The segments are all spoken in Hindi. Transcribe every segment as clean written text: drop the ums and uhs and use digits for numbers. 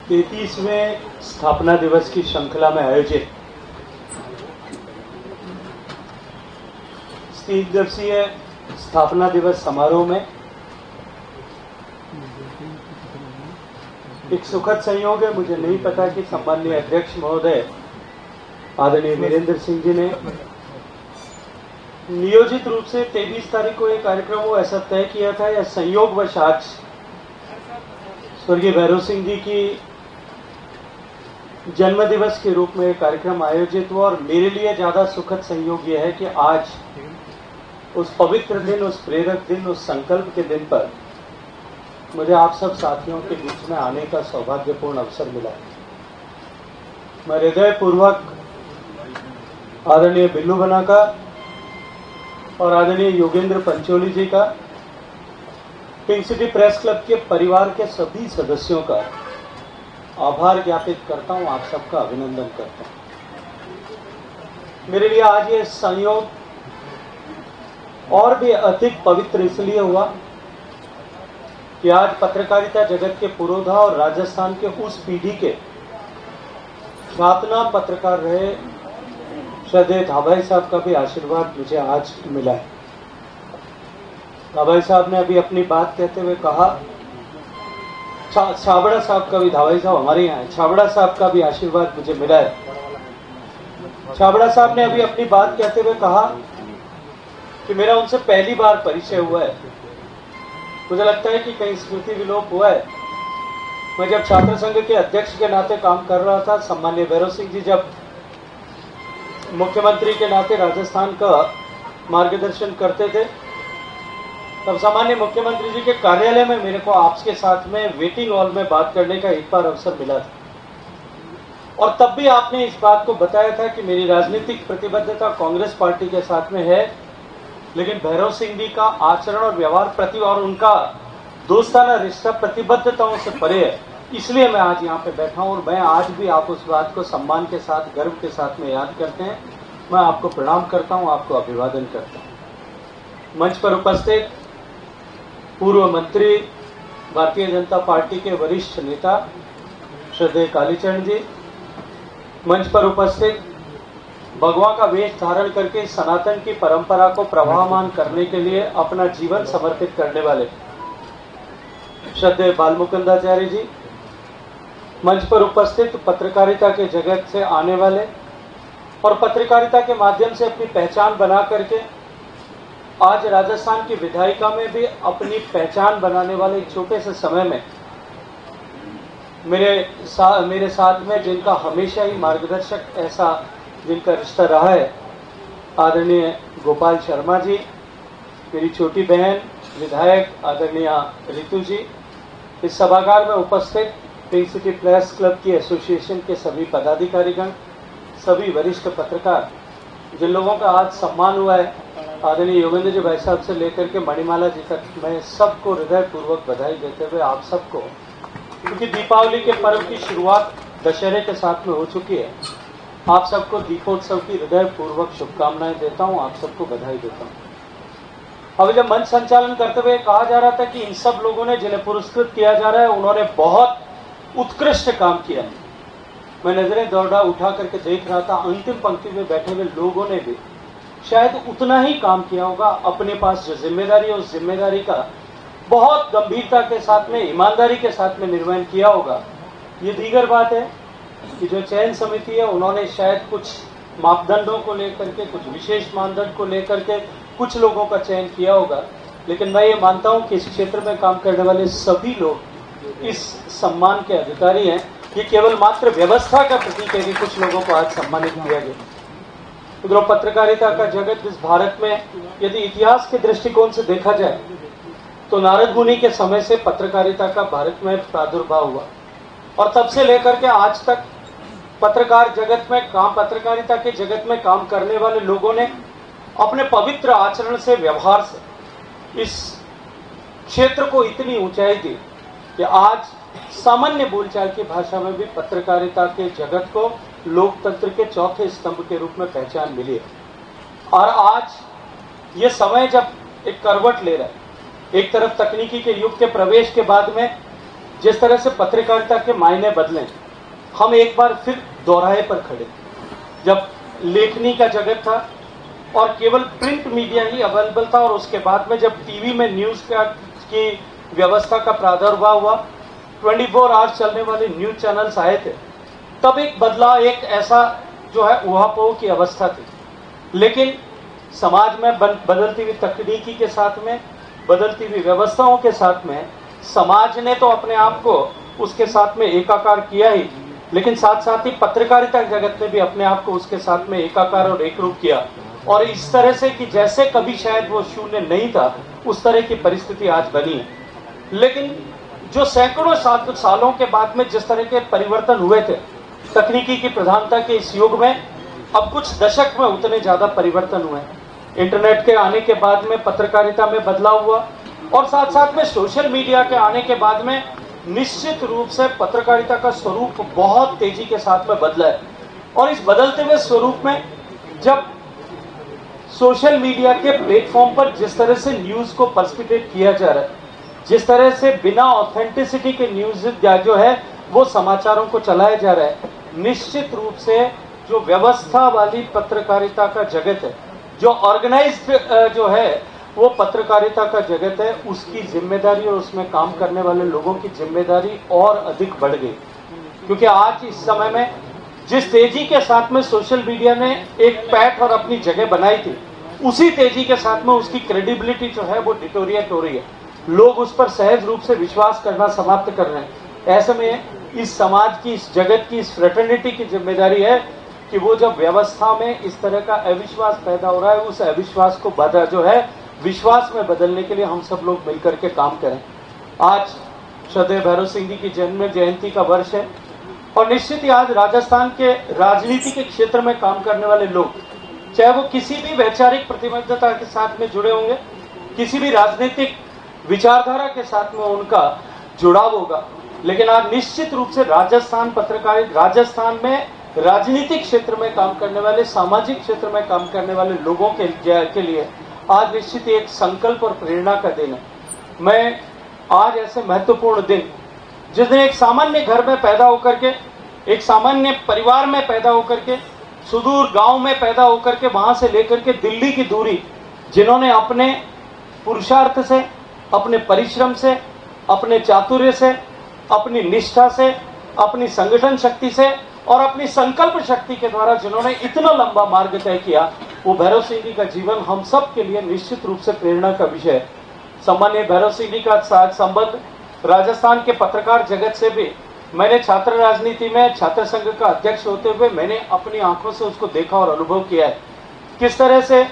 33वें स्थापना दिवस की श्रृंखला में आयोजित 3 दिवसीय स्थापना दिवस समारोह में एक सुखद संयोग है। मुझे नहीं पता कि सम्माननीय अध्यक्ष महोदय आदरणीय वीरेंद्र सिंह जी ने नियोजित रूप से 23 तारीख को एक कार्यक्रम वो ऐसा तय किया था या संयोगवश आज स्वर्गीय भैरव सिंह जी की जन्म दिवस के रूप में एक कार्यक्रम आयोजित हुआ। और मेरे लिए ज्यादा सुखद संयोग यह है कि आज उस पवित्र दिन, उस प्रेरक दिन, उस संकल्प के दिन पर मुझे आप सब साथियों के बीच में आने का सौभाग्यपूर्ण अवसर मिला। मैं हृदयपूर्वक आदरणीय बिल्लू बना का और आदरणीय योगेंद्र पंचोली जी का, पिंक सिटी प्रेस क्लब के परिवार के सभी सदस्यों का आभार ज्ञापित करता हूं, आप सबका अभिनंदन करता हूं। मेरे लिए आज ये संयोग और भी अधिक पवित्र इसलिए हुआ कि आज पत्रकारिता जगत के पुरोधा और राजस्थान के उस पीढ़ी के ख्यातनाम पत्रकार रहे श्रद्धेय धाबाई साहब का भी आशीर्वाद मुझे आज मिला है। धाबाई साहब ने अभी अपनी बात कहते हुए कहा, छाबड़ा साहब का भी, धाबाई साहब हमारे यहाँ है, छाबड़ा साहब का भी आशीर्वाद मुझे मिला है। छाबड़ा साहब ने अभी अपनी बात कहते हुए कहा कि मेरा उनसे पहली बार परिचय हुआ है। मुझे लगता है कि कहीं स्मृति विलोप हुआ है। मैं जब छात्र संघ के अध्यक्ष के नाते काम कर रहा था, सम्माननीय भैरव सिंह जी जब मुख्यमंत्री के नाते राजस्थान का मार्गदर्शन करते थे, तब सामान्य मुख्यमंत्री जी के कार्यालय में मेरे को आपके साथ में वेटिंग हॉल में बात करने का एक बार अवसर मिला था। और तब भी आपने इस बात को बताया था कि मेरी राजनीतिक प्रतिबद्धता कांग्रेस पार्टी के साथ में है, लेकिन भैरव सिंह जी का आचरण और व्यवहार प्रति और उनका दोस्ताना रिश्ता प्रतिबद्धताओं से परे है। इसलिए मैं आज यहाँ पे बैठा हूँ और मैं आज भी आप उस बात को सम्मान के साथ, गर्व के साथ में याद करते हैं। मैं आपको प्रणाम करता हूँ, आपको अभिवादन करता हूँ। मंच पर उपस्थित पूर्व मंत्री, भारतीय जनता पार्टी के वरिष्ठ नेता श्रद्धेय कालीचरण जी, मंच पर उपस्थित भगवा का वेश धारण करके सनातन की परंपरा को प्रवाहमान करने के लिए अपना जीवन समर्पित करने वाले श्रद्धेय बालमुकुंदाचार्य जी, मंच पर उपस्थित पत्रकारिता के जगत से आने वाले और पत्रकारिता के माध्यम से अपनी पहचान बना करके आज राजस्थान की विधायिका में भी अपनी पहचान बनाने वाले एक छोटे से समय में मेरे साथ में जिनका हमेशा ही मार्गदर्शक ऐसा जिनका रिश्ता रहा है, आदरणीय गोपाल शर्मा जी, मेरी छोटी बहन विधायक आदरणीय रितु जी, इस सभागार में उपस्थित पिंक सिटी प्रेस क्लब की एसोसिएशन के सभी पदाधिकारीगण, सभी वरिष्ठ पत्रकार, जिन लोगों का आज सम्मान हुआ है, आदरणीय योगेंद्र जी भाई साहब से लेकर के मणिमाला जी तक, मैं सबको हृदयपूर्वक बधाई देते हुए आप सबको, क्योंकि दीपावली के पर्व की शुरुआत दशहरे के साथ में हो चुकी है, आप सबको दीपोत्सव की हृदयपूर्वक शुभकामनाएं देता हूं, आप सबको बधाई देता हूं। अभी जब मंच संचालन करते हुए कहा जा रहा था कि इन सब लोगों ने जिन्हें पुरस्कृत किया जा रहा है उन्होंने बहुत उत्कृष्ट काम किया, मैं नजरें दौड़ा उठा करके देख रहा था, अंतिम पंक्ति में बैठे हुए लोगों ने भी शायद उतना ही काम किया होगा। अपने पास जो जिम्मेदारी है उस जिम्मेदारी का बहुत गंभीरता के साथ में, ईमानदारी के साथ में निर्वहन किया होगा। ये दीगर बात है कि जो चयन समिति है उन्होंने शायद कुछ मापदंडों को लेकर के, कुछ विशेष मानदंड को लेकर के कुछ लोगों का चयन किया होगा, लेकिन मैं ये मानता हूं कि इस क्षेत्र में काम करने वाले सभी लोग इस सम्मान के अधिकारी हैं। ये केवल मात्र व्यवस्था का प्रतीक है कि कुछ लोगों को आज सम्मानित किया गया। तो पत्रकारिता का जगत इस भारत में यदि इतिहास के दृष्टिकोण से देखा जाए तो नारद मुनि के समय से पत्रकारिता का भारत में प्रादुर्भाव हुआ और तब से लेकर के आज तक पत्रकारिता के जगत में काम करने वाले लोगों ने अपने पवित्र आचरण से, व्यवहार से इस क्षेत्र को इतनी ऊंचाई दी कि आज सामान्य बोलचाल की भाषा में भी पत्रकारिता के जगत को लोकतंत्र के चौथे स्तंभ के रूप में पहचान मिली है। और आज ये समय जब एक करवट ले रहा है, एक तरफ तकनीकी के युग के प्रवेश के बाद में जिस तरह से पत्रकारिता के मायने बदले, हम एक बार फिर दोहराए पर खड़े। जब लेखनी का जगत था और केवल प्रिंट मीडिया ही अवेलेबल था, और उसके बाद में जब टीवी में न्यूज़ की व्यवस्था का प्रादुर्भाव हुआ, 24 आवर्स चलने वाले न्यूज चैनल्स आए थे, तब एक बदलाव, एक ऐसा जो है उहापोह की अवस्था थी। लेकिन समाज में बदलती हुई तकनीकी के साथ में, बदलती हुई व्यवस्थाओं के साथ में, समाज ने तो अपने आप को उसके साथ में एकाकार किया ही, लेकिन साथ साथ ही पत्रकारिता जगत ने भी अपने आप को उसके साथ में एकाकार और एकरूप किया। और इस तरह से कि जैसे कभी शायद वो शून्य नहीं था, उस तरह की परिस्थिति आज बनी है। लेकिन जो सैकड़ों सालों के बाद में जिस तरह के परिवर्तन हुए थे तकनीकी की प्रधानता के इस युग में, अब कुछ दशक में उतने ज्यादा परिवर्तन हुए। इंटरनेट के आने के बाद में पत्रकारिता में बदलाव हुआ, और साथ साथ में सोशल मीडिया के आने के बाद में निश्चित रूप से पत्रकारिता का स्वरूप बहुत तेजी के साथ में बदला है। और इस बदलते हुए स्वरूप में जब सोशल मीडिया के प्लेटफॉर्म पर जिस तरह से न्यूज को पर्सिपिटेट किया जा रहा है, जिस तरह से बिना ऑथेंटिसिटी के न्यूज जो है वो समाचारों को चलाया जा रहा है, निश्चित रूप से जो व्यवस्था वाली पत्रकारिता का जगत है, जो ऑर्गेनाइज्ड जो है वो पत्रकारिता का जगत है, उसकी जिम्मेदारी और उसमें काम करने वाले लोगों की जिम्मेदारी और अधिक बढ़ गई। क्योंकि आज इस समय में जिस तेजी के साथ में सोशल मीडिया ने एक पैठ और अपनी जगह बनाई थी, उसी तेजी के साथ में उसकी क्रेडिबिलिटी जो है वो डिटोरिएट हो रही है। लोग उस पर सहज रूप से विश्वास करना समाप्त कर रहे हैं। ऐसे में इस समाज की, इस जगत की, इस फ्रेटर्निटी की जिम्मेदारी है कि वो जब व्यवस्था में इस तरह का अविश्वास पैदा हो रहा है, उस अविश्वास को बदल जो है विश्वास में बदलने के लिए हम सब लोग मिलकर के काम करें। आज श्रद्धेय भैरव सिंह जी की जन्म जयंती का वर्ष है, और निश्चित ही आज राजस्थान के राजनीति के क्षेत्र में काम करने वाले लोग, चाहे वो किसी भी वैचारिक प्रतिबद्धता के साथ में जुड़े होंगे, किसी भी राजनीतिक विचारधारा के साथ में उनका जुड़ाव होगा, लेकिन आज निश्चित रूप से राजस्थान में राजनीतिक क्षेत्र में काम करने वाले, सामाजिक क्षेत्र में काम करने वाले लोगों के लिए आज निश्चित एक संकल्प और प्रेरणा का दिन है। मैं आज ऐसे महत्वपूर्ण दिन, जिस दिन एक सामान्य घर में पैदा होकर के, एक सामान्य परिवार में पैदा होकर के, सुदूर गांव में पैदा होकर के, वहां से लेकर के दिल्ली की दूरी, जिन्होंने अपने पुरुषार्थ से, अपने परिश्रम से, अपने चातुर्य से, अपनी निष्ठा से, अपनी संगठन शक्ति से और अपनी संकल्प शक्ति के द्वारा जिन्होंने इतना लंबा मार्ग तय किया, वो भैरव सिंह जी का जीवन हम सब के लिए निश्चित रूप से प्रेरणा का विषय है। सम्मानीय भैरव सिंह जी का संबंध राजस्थान के पत्रकार जगत से भी, मैंने छात्र राजनीति में छात्र संघ का अध्यक्ष होते हुए मैंने अपनी आंखों से उसको देखा और अनुभव किया है। किस तरह से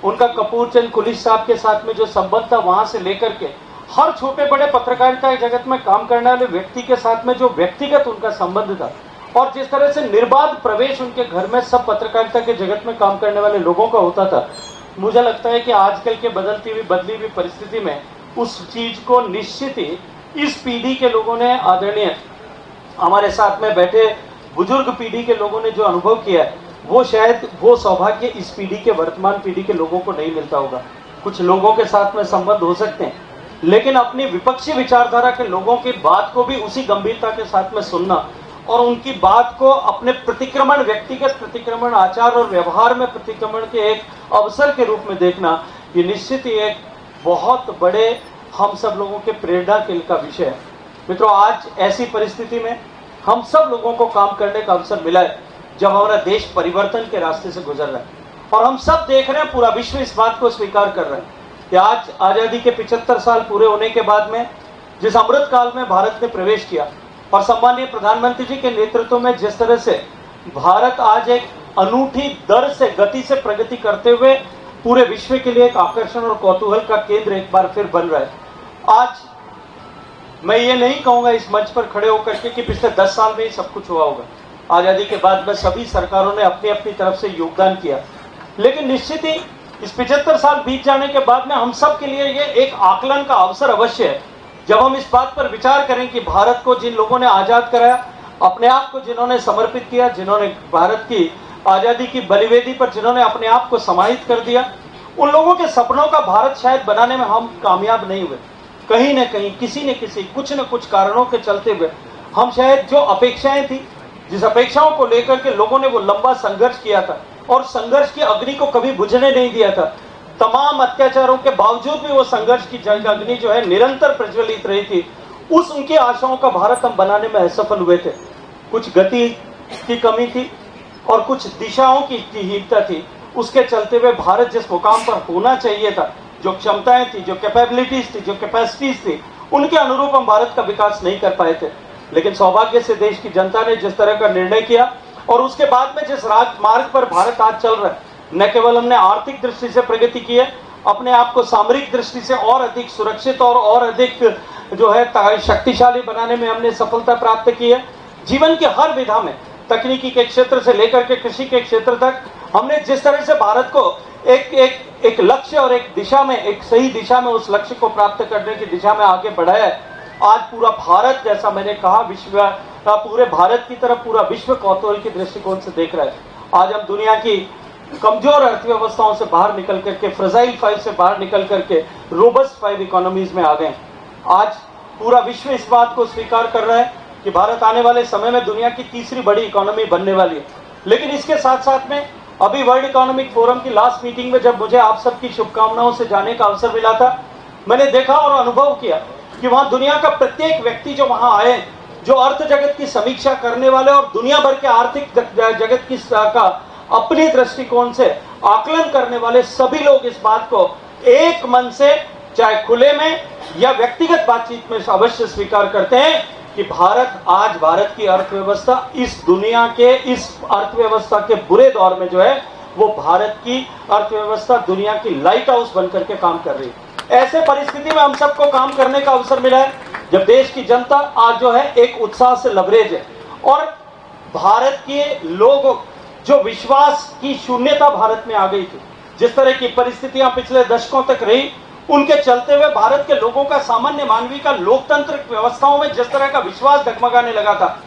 उनका कपूर चंद कुलिश साहब के साथ में जो संबंध था, वहां से लेकर के हर छोटे बड़े पत्रकारिता जगत में काम करने वाले व्यक्ति के साथ में जो व्यक्तिगत उनका संबंध था, और जिस तरह से निर्बाध प्रवेश उनके घर में सब पत्रकारिता के जगत में काम करने वाले लोगों का होता था, मुझे लगता है कि आजकल के बदली हुई परिस्थिति में उस चीज को निश्चित ही इस पीढ़ी के लोगों ने, आदरणीय हमारे साथ में बैठे बुजुर्ग पीढ़ी के लोगों ने जो अनुभव किया है, वो शायद वो सौभाग्य इस पीढ़ी के, वर्तमान पीढ़ी के लोगों को नहीं मिलता होगा। कुछ लोगों के साथ में संबंध हो सकते हैं, लेकिन अपनी विपक्षी विचारधारा के लोगों की बात को भी उसी गंभीरता के साथ में सुनना और उनकी बात को अपने प्रतिक्रमण, व्यक्तिगत प्रतिक्रमण, आचार और व्यवहार में प्रतिक्रमण के एक अवसर के रूप में देखना, ये निश्चित ही एक बहुत बड़े हम सब लोगों के प्रेरणा का विषय है। मित्रों, आज ऐसी परिस्थिति में हम सब लोगों को काम करने का अवसर मिला है जब हमारा देश परिवर्तन के रास्ते से गुजर रहा है, और हम सब देख रहे हैं, पूरा विश्व इस बात को स्वीकार कर रहा है कि आज आजादी के 75 साल पूरे होने के बाद में जिस अमृत काल में भारत ने प्रवेश किया, और सम्मानीय प्रधानमंत्री जी के नेतृत्व में जिस तरह से भारत आज एक अनूठी दर से, गति से प्रगति करते हुए पूरे विश्व के लिए एक आकर्षण और कौतूहल का केंद्र एक बार फिर बन रहा है। आज मैं ये नहीं कहूंगा इस मंच पर खड़े होकर के कि पिछले 10 साल में ही सब कुछ हुआ होगा। आजादी के बाद में सभी सरकारों ने अपनी अपनी तरफ से योगदान किया, लेकिन निश्चित ही इस 75 साल बीत जाने के बाद में हम सब के लिए ये एक आकलन का अवसर अवश्य है, जब हम इस बात पर विचार करें कि भारत को जिन लोगों ने आजाद कराया, अपने आप को जिन्होंने समर्पित किया, जिन्होंने भारत की आजादी की बलिवेदी पर जिन्होंने अपने आप को समाहित कर दिया, उन लोगों के सपनों का भारत शायद बनाने में हम कामयाब नहीं हुए। कहीं न कहीं किसी न किसी कुछ न कुछ कारणों के चलते हुए हम शायद जो अपेक्षाएं थी, जिस अपेक्षाओं को लेकर के लोगों ने वो लंबा संघर्ष किया था और संघर्ष की अग्नि को कभी बुझने नहीं दिया था, तमाम अत्याचारों के बावजूद भी वो संघर्ष की अग्नि जो है निरंतर प्रज्वलित रही थी, उस उनकी आशाओं का भारत हम बनाने में असफल हुए थे। कुछ गति की कमी थी और कुछ दिशाओं की हीनता थी। उसके चलते हुए भारत जिस मुकाम पर होना चाहिए था, जो क्षमताएं थी, जो कैपेबिलिटीज थी, जो कैपेसिटीज थी, उनके अनुरूप हम भारत का विकास नहीं कर पाए थे। लेकिन सौभाग्य से देश की जनता ने जिस तरह का निर्णय किया और उसके बाद में जिस राजमार्ग पर भारत आज चल रहा है, न केवल हमने आर्थिक दृष्टि से प्रगति की है, अपने आप को सामरिक दृष्टि से और अधिक सुरक्षित और अधिक जो है शक्तिशाली बनाने में हमने सफलता प्राप्त की है। जीवन के हर विधा में, तकनीकी के क्षेत्र से लेकर के कृषि के क्षेत्र तक, हमने जिस तरह से भारत को एक लक्ष्य और एक दिशा में, एक सही दिशा में उस लक्ष्य को प्राप्त करने की दिशा में आगे बढ़ाया है। आज पूरा भारत, जैसा मैंने कहा, विश्व पूरे भारत की तरफ पूरा विश्व कौतूहल के दृष्टिकोण से देख रहा है। आज हम दुनिया की कमजोर अर्थव्यवस्थाओं से बाहर निकल करके, फ्रेजाइल 5 से बाहर निकल करके रोबस्ट 5 इकोनॉमीज में आ गए। आज पूरा विश्व इस बात को स्वीकार कर रहा है कि भारत आने वाले समय में दुनिया की तीसरी बड़ी इकोनॉमी बनने वाली है। लेकिन इसके साथ साथ में अभी वर्ल्ड इकोनॉमिक फोरम की लास्ट मीटिंग में जब मुझे आप सबकी शुभकामनाओं से जाने का अवसर मिला था, मैंने देखा और अनुभव किया कि वहां दुनिया का प्रत्येक व्यक्ति जो वहां आए, जो अर्थ जगत की समीक्षा करने वाले और दुनिया भर के आर्थिक जगत की का अपने दृष्टिकोण से आकलन करने वाले सभी लोग इस बात को एक मन से, चाहे खुले में या व्यक्तिगत बातचीत में, अवश्य स्वीकार करते हैं कि भारत की अर्थव्यवस्था इस दुनिया के इस अर्थव्यवस्था के बुरे दौर में जो है वो भारत की अर्थव्यवस्था दुनिया की लाइट हाउस बनकर के काम कर रही है। ऐसे परिस्थिति में हम सबको काम करने का अवसर मिला है जब देश की जनता आज जो है एक उत्साह से लबरेज है और भारत के लोगों जो विश्वास की शून्यता भारत में आ गई थी, जिस तरह की परिस्थितियां पिछले दशकों तक रही, उनके चलते हुए भारत के लोगों का, सामान्य मानवी का लोकतांत्रिक व्यवस्थाओं में जिस तरह का विश्वास डगमगाने लगा था,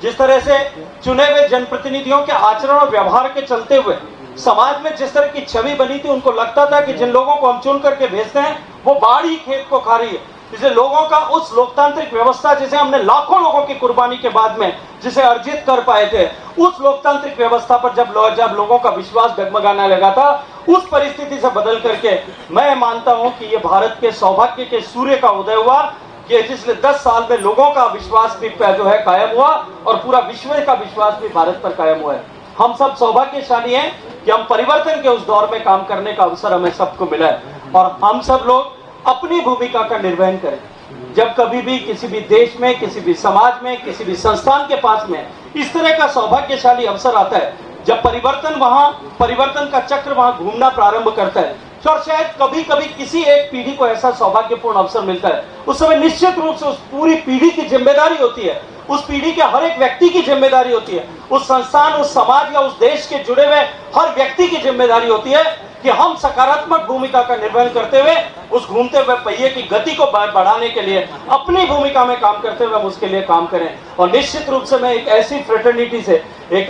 जिस तरह से चुने हुए जनप्रतिनिधियों के आचरण और व्यवहार के चलते हुए समाज में जिस तरह की छवि बनी थी, उनको लगता था कि जिन लोगों को हम चुन करके भेजते हैं वो बाढ़ ही खेत को खा रही है। जिसे लोगों का उस लोकतांत्रिक व्यवस्था जिसे हमने लाखों लोगों की कुर्बानी के बाद में जिसे अर्जित कर पाए थे, उस लोकतांत्रिक व्यवस्था पर जब लोगों का विश्वास डगमगाने लगा था, उस परिस्थिति से बदल करके मैं मानता हूं कि ये भारत के सौभाग्य के सूर्य का उदय हुआ कि पिछले 10 साल में लोगों का विश्वास भी जो है कायम हुआ और पूरा विश्व का विश्वास भी भारत पर कायम हुआ है। हम सब सौभाग्यशाली हैं कि हम परिवर्तन के उस दौर में काम करने का अवसर हमें सबको मिला है और हम सब लोग अपनी भूमिका का निर्वहन करें। जब कभी भी किसी भी देश में, किसी भी समाज में, किसी भी संस्थान के पास में इस तरह का सौभाग्यशाली अवसर आता है, जब परिवर्तन का चक्र वहां घूमना प्रारंभ करता है, और शायद कभी कभी किसी एक पीढ़ी को ऐसा सौभाग्यपूर्ण अवसर मिलता है, उस समय निश्चित रूप से उस पूरी पीढ़ी की जिम्मेदारी होती है, उस पीढ़ी के हर एक व्यक्ति की जिम्मेदारी होती है, उस संस्थान, उस समाज या उस देश के जुड़े हुए हर व्यक्ति की जिम्मेदारी होती है कि हम सकारात्मक भूमिका का निर्वहन करते हुए उस घूमते हुए पहिए की गति को बढ़ाने के लिए अपनी भूमिका में काम करते हुए हम उसके लिए काम करें। और निश्चित रूप से मैं एक ऐसी फ्रेटर्निटी से, एक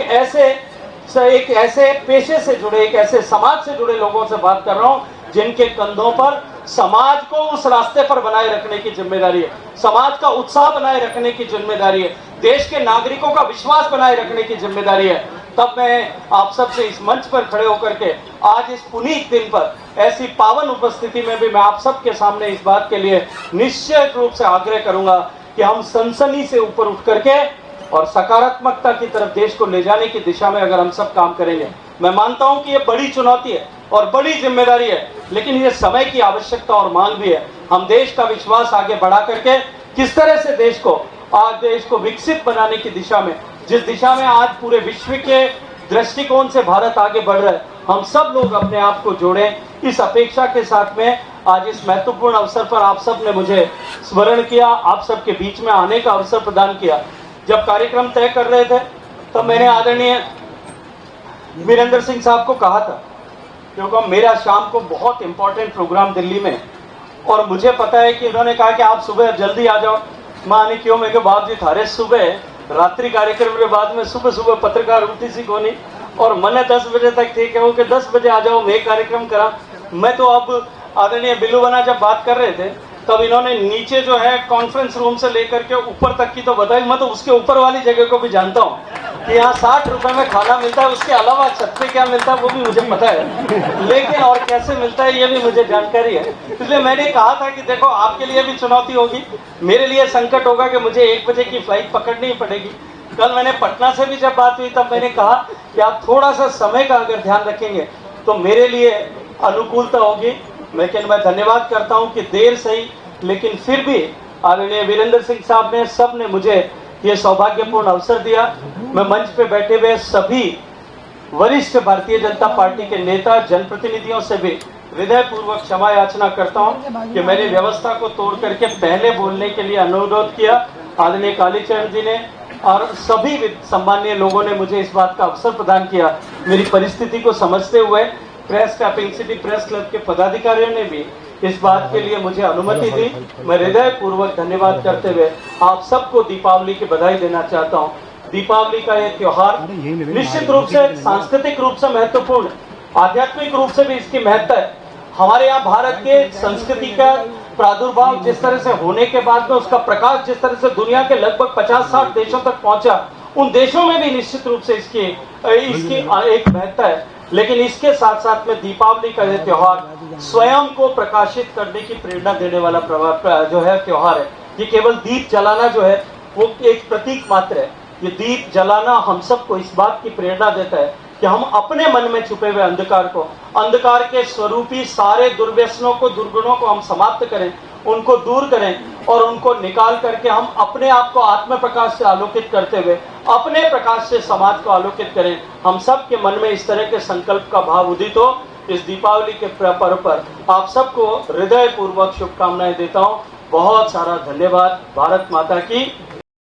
ऐसे पेशे से जुड़े, एक ऐसे समाज से जुड़े लोगों से बात कर रहा हूं जिनके कंधों पर समाज को उस रास्ते पर बनाए रखने की जिम्मेदारी है, समाज का उत्साह बनाए रखने की जिम्मेदारी है, देश के नागरिकों का विश्वास बनाए रखने की जिम्मेदारी है। तब मैं आप सबसे इस मंच पर खड़े होकर के आज इस पुनीत दिन पर ऐसी पावन उपस्थिति में भी मैं आप सबके सामने इस बात के लिए निश्चित रूप से आग्रह करूंगा कि हम सनसनी से ऊपर उठ करके और सकारात्मकता की तरफ देश को ले जाने की दिशा में अगर हम सब काम करेंगे, मैं मानता हूं कि ये बड़ी चुनौती है और बड़ी जिम्मेदारी है, लेकिन ये समय की आवश्यकता और मांग भी है। हम देश का विश्वास आगे बढ़ा करके किस तरह से देश को विकसित बनाने की दिशा में, जिस दिशा में आज पूरे विश्व के दृष्टिकोण से भारत आगे बढ़ रहा है, हम सब लोग अपने आप को जोड़ें। इस अपेक्षा के साथ में आज इस महत्वपूर्ण अवसर पर आप सब ने मुझे स्मरण किया, आप सबके बीच में आने का अवसर प्रदान किया। जब कार्यक्रम तय कर रहे थे तब मैंने आदरणीय वीरेंद्र सिंह साहब को कहा था, क्योंकि मेरा शाम को बहुत इंपॉर्टेंट प्रोग्राम दिल्ली में, और मुझे पता है कि उन्होंने कहा कि आप सुबह जल्दी आ जाओ। माने क्यों? मैं कहा बाप जी थारे सुबह रात्रि कार्यक्रम के बाद में सुबह पत्रकार उठी सी कोनी और मैंने 10 बजे तक थी कि वो कि 10 बजे आ जाओ, मैं कार्यक्रम करा। मैं तो अब आदरणीय बिल्लू बना जब बात कर रहे थे तब इन्होंने नीचे जो है कॉन्फ्रेंस रूम से लेकर के ऊपर तक की तो बताई, मैं तो उसके ऊपर वाली जगह को भी जानता हूँ कि यहाँ 60 रुपए में खाना मिलता है, उसके अलावा छत पे क्या मिलता है वो भी मुझे पता है, लेकिन और कैसे मिलता है ये भी मुझे जानकारी है। इसलिए मैंने कहा था कि देखो आपके लिए भी चुनौती होगी, मेरे लिए संकट होगा कि मुझे 1 बजे की फ्लाइट पकड़नी पड़ेगी। कल मैंने पटना से भी जब बात हुई तब मैंने कहा कि आप थोड़ा सा समय का अगर ध्यान रखेंगे तो मेरे लिए अनुकूलता होगी। लेकिन मैं धन्यवाद करता हूं कि देर सही लेकिन फिर भी आदरणीय वीरेंद्र सिंह साहब ने, सब ने मुझे ये सौभाग्यपूर्ण अवसर दिया। मैं मंच पे बैठे हुए सभी वरिष्ठ भारतीय जनता पार्टी के नेता जनप्रतिनिधियों से भी हृदयपूर्वक क्षमा याचना करता हूं कि मैंने व्यवस्था को तोड़ करके पहले बोलने के लिए अनुरोध किया। आदरणीय कालीचरण जी ने और सभी सम्मानीय लोगों ने मुझे इस बात का अवसर प्रदान किया। मेरी परिस्थिति को समझते हुए press capping city press club के पदाधिकारियों ने भी इस बात के लिए मुझे अनुमति दी। मैं हृदय पूर्वक धन्यवाद करते हुए आप सबको दीपावली की बधाई देना चाहता हूं। दीपावली का ये त्योहार निश्चित रूप से सांस्कृतिक रूप से महत्वपूर्ण, आध्यात्मिक रूप से भी इसकी महत्ता है। हमारे यहाँ भारत के संस्कृति का प्रादुर्भाव जिस तरह से होने के बाद में उसका प्रकाश जिस तरह से दुनिया के लगभग 50-60 देशों तक पहुंचा, उन देशों में भी निश्चित रूप से इसकी एक महत्ता है। लेकिन इसके साथ साथ में दीपावली का यह त्योहार स्वयं को प्रकाशित करने की प्रेरणा देने वाला जो है त्योहार है। ये केवल दीप जलाना जो है वो एक प्रतीक मात्र है। ये दीप जलाना हम सबको इस बात की प्रेरणा देता है कि हम अपने मन में छुपे हुए अंधकार के स्वरूपी सारे दुर्व्यसनों को, दुर्गुणों को हम समाप्त करें, उनको दूर करें और उनको निकाल करके हम अपने आप को आत्म प्रकाश से आलोकित करते हुए अपने प्रकाश से समाज को आलोकित करें। हम सब के मन में इस तरह के संकल्प का भाव उदित हो। इस दीपावली के पर्व पर आप सबको हृदय पूर्वक शुभकामनाएं देता हूं। बहुत सारा धन्यवाद। भारत माता की